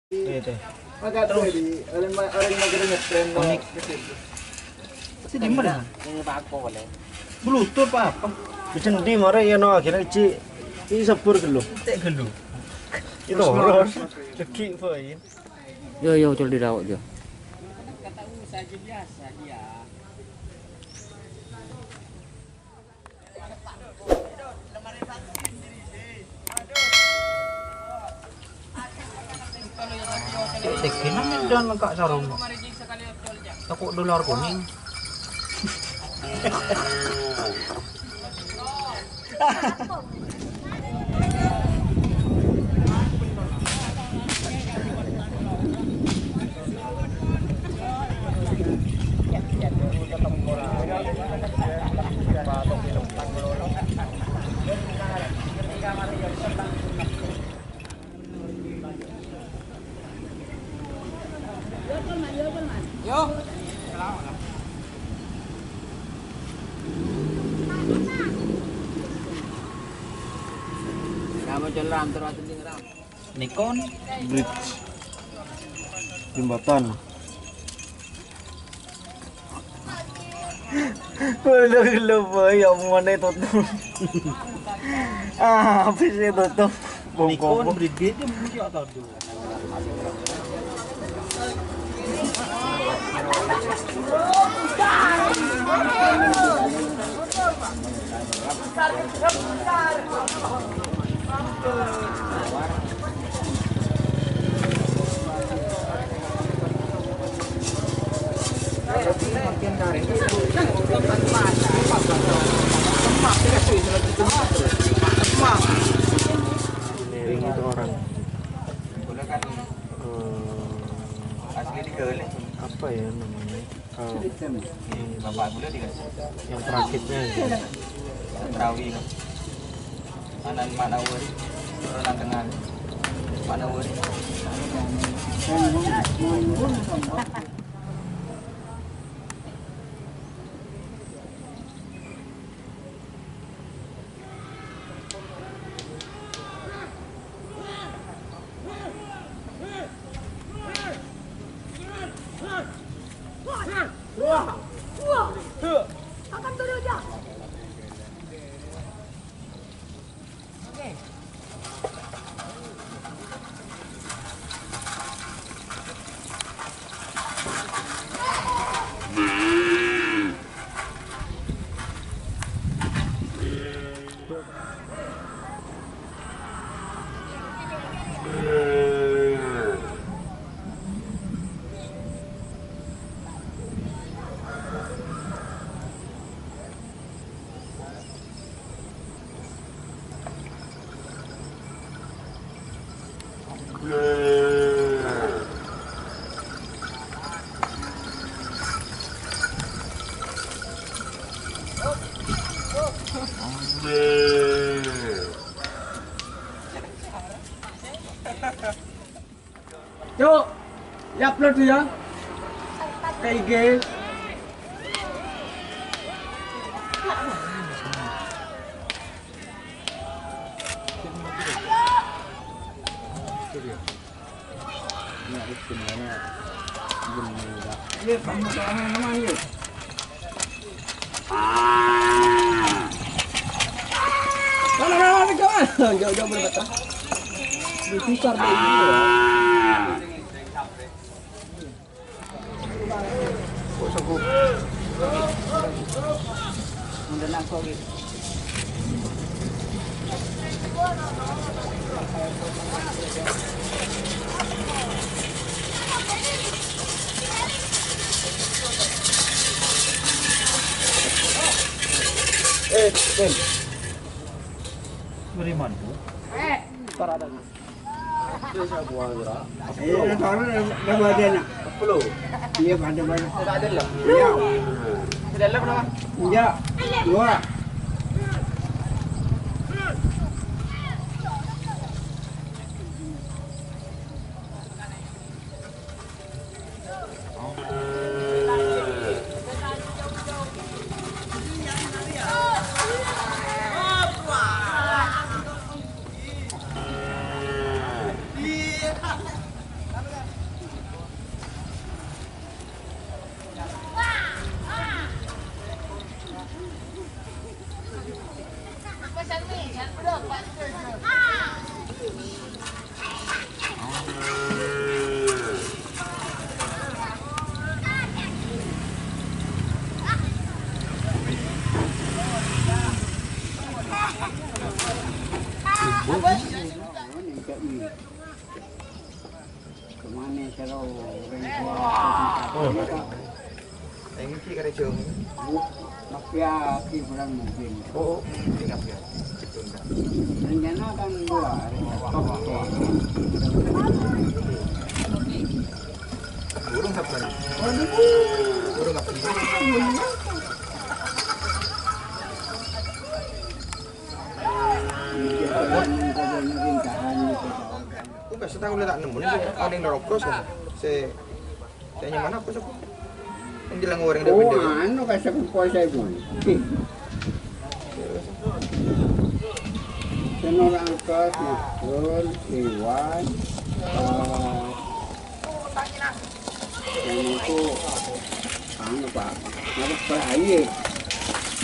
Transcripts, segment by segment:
Gitu. Terus orang magringat friend mo. Unik. Kasi di mo na. Yung bago wala. Bluetooth pa apa? Bikin di mara ya no akhirnya ci sabur gelo. Tek gelo. Itu horor. Ceki po yun. Yo, coba dirawat yo. Kata saja biasa dia. Tek namin dan magka sarong. Tako dolar kuning. Kamu jalan terus tinggal. Nikon. Bridge. Jembatan. Gelo po ya mana itu tuh. Ah, habis itu tuh. Nikon Bongkong. brigade yung muli atau dulu. Nering itu orang. Boleh kan asli di Gele. Apa ya namanya? Bapak boleh dikasih. Yang perakitnya gitu. Terawih. Anan Manawur. Renang dengan Manawur. Yuk, ya upload ya. Ke IG. Ini pembukaan namanya. Mana kawan? Jauh-jauh berbatang. Besar begini ya. Mundur nak kau gitu. Beriman po. Parada. Iya, tahu dah ada nak. 10. Iya, ada banyak. Sudah ada lah. Iya. Sudah ada berapa? Iya. Dua. Anh chị cái trường. Mafia hiburan mungkin. Oh, ingat ya. Rencana kan dua. Burung apa nih? Burung apa? Aku nggak tahu lihat nemu nih ada yang dorong kan? Saya nyaman apa sih? Yang bilang orang dia Oh, beda. anu kasih kuasa ibu. Senor angkat, Mahdul, Iwan, yang itu anu pak, harus bahaya.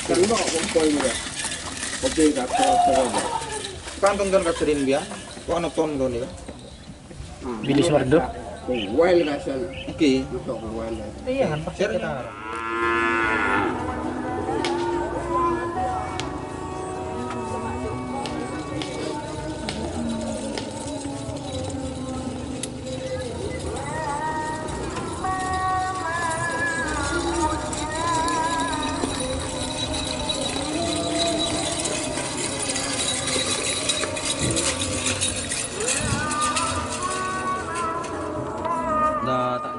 Kan kok kumpul juga, kopi kata saja. Kan tonton kacerin dia, kok nonton kau nih? Billy Suwardo. Kumpul kasih, Oke. untuk kumpul. Iya kan pasti kita. Dah tak.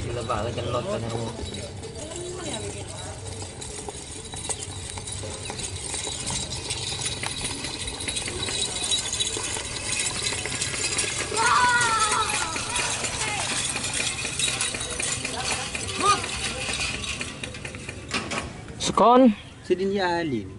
Gila banget celot kan kamu. Sekon. Sedin alin.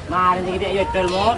Mà thì cái địa trời một.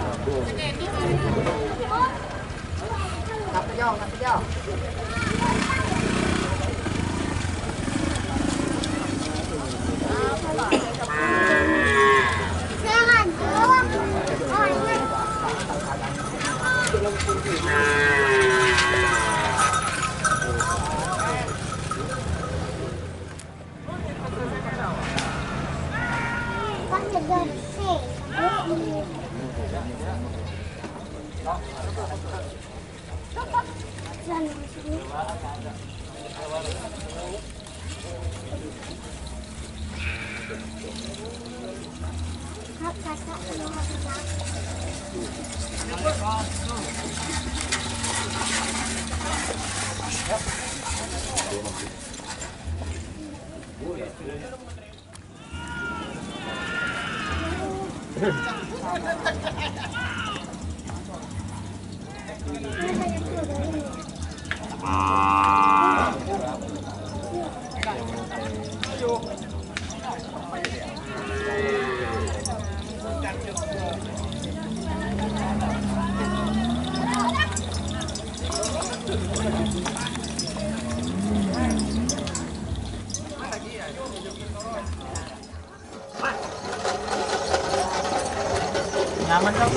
Nyaman dong.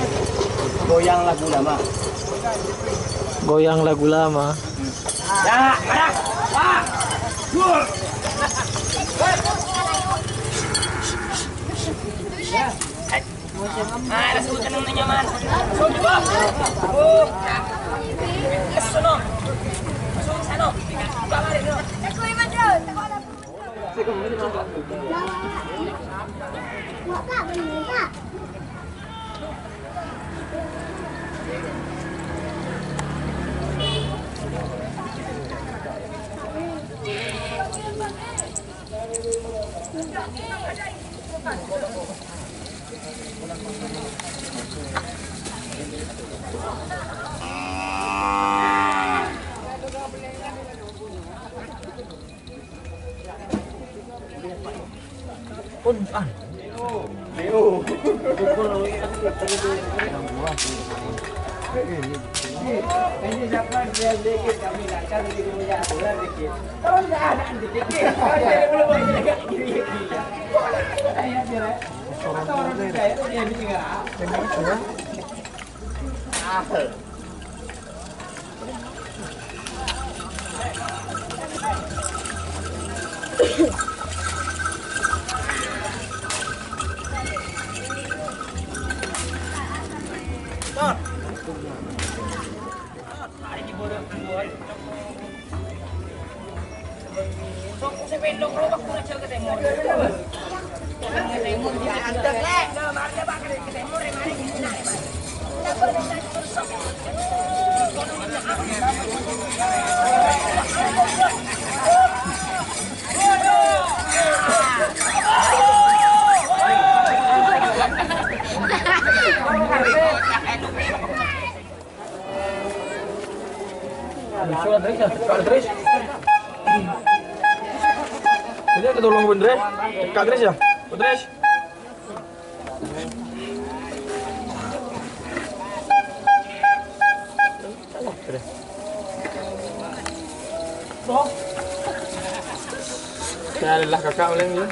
Goyang lagu lama. Goyang lagu lama. Ya, ada. Wah. Gur. Ah, ada sebutan yang nyaman. Coba. Oh. Sono. Sono. Bawa dulu. Aku iman dulu. Takut ada. Sekarang ini coba. Bawa tak benar tak? Ini siapa dia dikit kami nak cari di rumah bola dikit. Kalau enggak ada dikit. Kalau dia belum boleh dekat kiri. Ayah dia. Orang dia itu dia di tengah. Ini ada tolong bener Kak Dres ya? Dres. Saya adalah kakak oleh ni.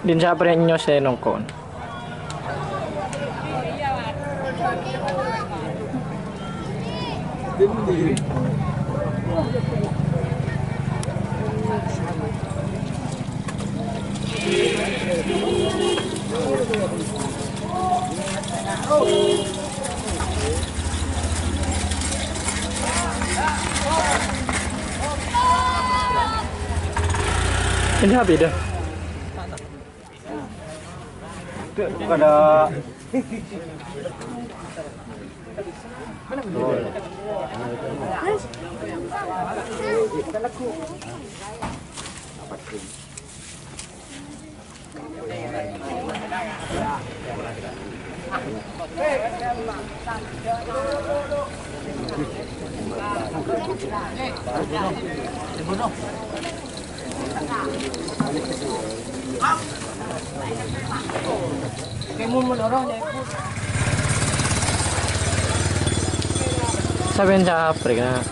Din siapa yang nyos saya nongkon. Ini habis dah. Bukan ada. Sabihin siya, pre na.